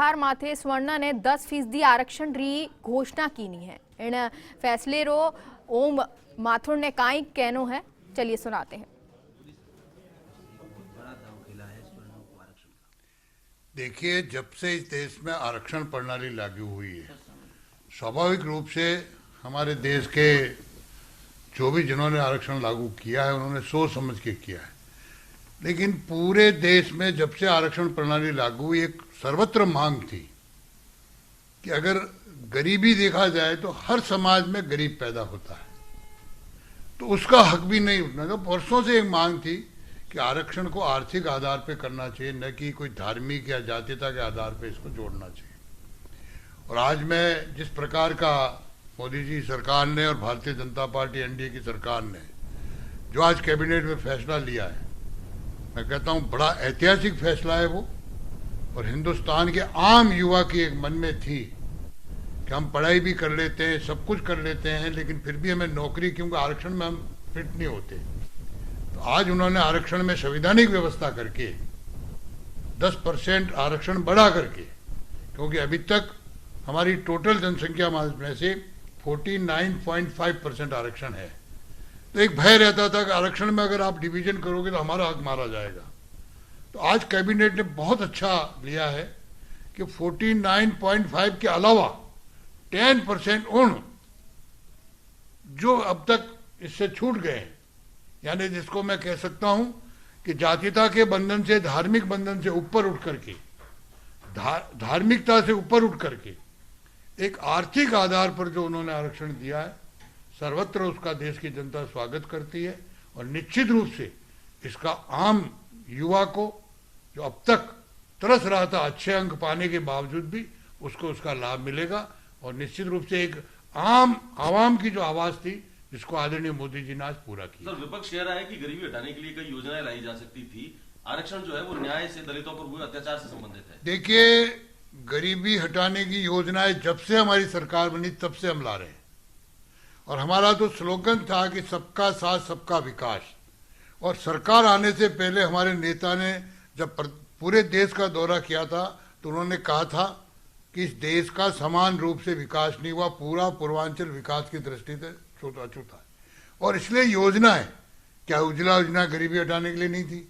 આધાર માથે સ્વર્ણને 10% આરક્ષણની ઘોષણા कीनी है। इन फैसले रो ओम माथुर ने काई कहनो है, चलिए सुनाते हैं। देखिए, जब से इस देश में आरक्षण प्रणाली लागू हुई है, स्वाभाविक रूप से हमारे देश के जो भी जिन्होंने आरक्षण लागू किया है उन्होंने सोच समझ के किया है। लेकिन पूरे देश में जब से आरक्षण प्रणाली लागू हुई, एक सर्वत्र मांग थी कि अगर गरीबी देखा जाए तो हर समाज में गरीब पैदा होता है, तो उसका हक भी नहीं उठना। तो वर्षों से एक मांग थी कि आरक्षण को आर्थिक आधार पे करना चाहिए, न कि कोई धार्मिक या जातीयता के आधार पे इसको जोड़ना चाहिए। और आज मैं जिस प्रकार का मोदी जी सरकार ने और भारतीय जनता पार्टी एनडीए की सरकार ने जो आज कैबिनेट में फैसला लिया है, मैं कहता हूं बड़ा ऐतिहासिक फैसला है वो। और हिंदुस्तान के आम युवा की एक मन में थी कि हम पढ़ाई भी कर लेते हैं, सब कुछ कर लेते हैं, लेकिन फिर भी हमें नौकरी, क्योंकि आरक्षण में हम फिट नहीं होते। तो आज उन्होंने आरक्षण में संवैधानिक व्यवस्था करके 10% आरक्षण बढ़ा करके, क्योंकि अभी तक हमारी टोटल जनसंख्या में से 49.5% आरक्षण है। तो एक भय रहता था कि आरक्षण में अगर आप डिवीजन करोगे तो हमारा हक मारा जाएगा। तो आज कैबिनेट ने बहुत अच्छा लिया है कि 49.5 के अलावा 10% उन जो अब तक इससे छूट गए, यानी जिसको मैं कह सकता हूं कि जातीयता के बंधन से, धार्मिक बंधन से ऊपर उठ करके, धार्मिकता से ऊपर उठ करके एक आर्थिक आधार पर जो उन्होंने आरक्षण दिया है, सर्वत्र उसका देश की जनता स्वागत करती है। और निश्चित रूप से इसका आम युवा को, जो अब तक तरस रहा था अच्छे अंक पाने के बावजूद भी, उसको उसका लाभ मिलेगा। और निश्चित रूप से एक आम आवाम की जो आवाज थी, जिसको आदरणीय मोदी जी ने आज पूरा किया। सर, विपक्ष कह रहा है कि गरीबी हटाने के लिए कई योजनाएं लाई जा सकती थी। आरक्षण जो है वो न्याय से, दलितों पर हुए अत्याचार से संबंधित है। देखिए, गरीबी हटाने की योजनाएं जब से हमारी सरकार बनी तब से हम ला रहे हैं। और हमारा तो स्लोगन था कि सबका साथ सबका विकास। और सरकार आने से पहले हमारे नेता ने जब पूरे देश का दौरा किया था तो उन्होंने कहा था कि इस देश का समान रूप से विकास नहीं हुआ, पूरा पूर्वांचल विकास की दृष्टि से छूटा है। और इसलिए योजनाएं, क्या उज्ज्वला योजना गरीबी हटाने के लिए नहीं थी?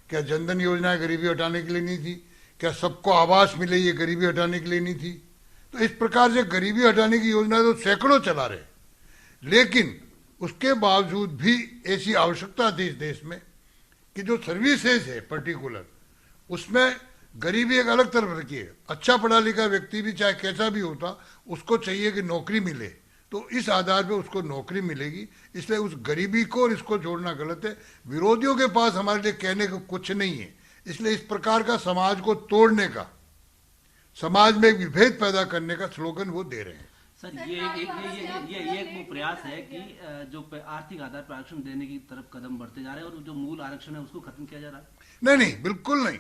क्या जनधन योजना गरीबी हटाने के लिए नहीं थी? क्या सबको आवास मिले ये गरीबी हटाने के लिए नहीं थी? तो इस प्रकार से गरीबी हटाने की योजना तो सैकड़ों चला रहे, लेकिन उसके बावजूद भी ऐसी आवश्यकता थी इस देश में कि जो सर्विसेज है पर्टिकुलर, उसमें गरीबी एक अलग तरफ रखी है। अच्छा पढ़ा लिखा व्यक्ति भी चाहे कैसा भी होता, उसको चाहिए कि नौकरी मिले, तो इस आधार पे उसको नौकरी मिलेगी। इसलिए उस गरीबी को और इसको जोड़ना गलत है। विरोधियों के पास हमारे लिए कहने को कुछ नहीं है। इसलिए इस प्रकार का समाज को तोड़ने का, समाज में एक विभेद पैदा करने का स्लोगन वो दे रहे हैं। सर, ये एक वो प्रयास है कि जो आर्थिक आधार पर आरक्षण देने की तरफ कदम बढ़ते जा रहे हैं और जो मूल आरक्षण है उसको खत्म किया जा रहा है। नहीं, बिल्कुल नहीं।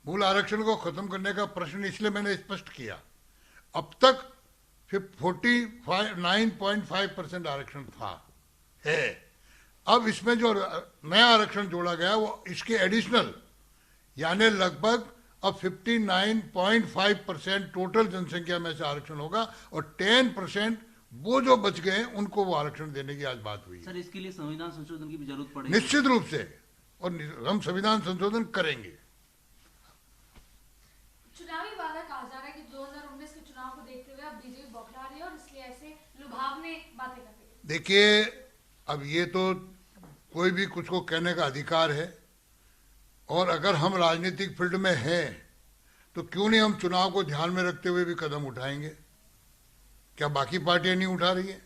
मूल आरक्षण को खत्म करने का प्रश्न इसलिए मैंने स्पष्ट किया। अब तक 49.5% आरक्षण था है। अब इसमें जो नया आरक्षण जोड़ा गया वो इसके एडिशनल, यानी लगभग अब 59.5% टोटल जनसंख्या में से आरक्षण होगा। और 10% वो जो बच गए उनको वो आरक्षण देने की आज बात हुई। सर, इसके लिए संविधान संशोधन की भी जरूरत पड़ेगी। निश्चित रूप से, और हम संविधान संशोधन करेंगे। चुनावी वादा कहा जा रहा है कि 2019 के चुनाव को देखते हुए अब बीजेपी बौखला रही है और इसलिए ऐसे लुभावने बातें करती है। देखिए, अब ये तो कोई भी कुछ को कहने का अधिकार है, और अगर हम राजनीतिक फील्ड में हैं तो क्यों नहीं हम चुनाव को ध्यान में रखते हुए भी कदम उठाएंगे? क्या बाकी पार्टियां नहीं उठा रही है?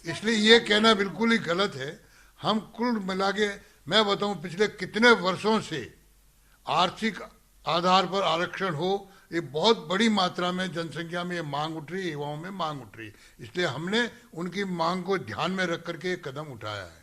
इसलिए ये कहना बिल्कुल ही गलत है। हम कुल मिला के मैं बताऊं, पिछले कितने वर्षों से आर्थिक आधार पर आरक्षण हो, ये बहुत बड़ी मात्रा में जनसंख्या में ये मांग उठ रही है, युवाओं में मांग उठ रही है। इसलिए हमने उनकी मांग को ध्यान में रख करके कदम उठाया है।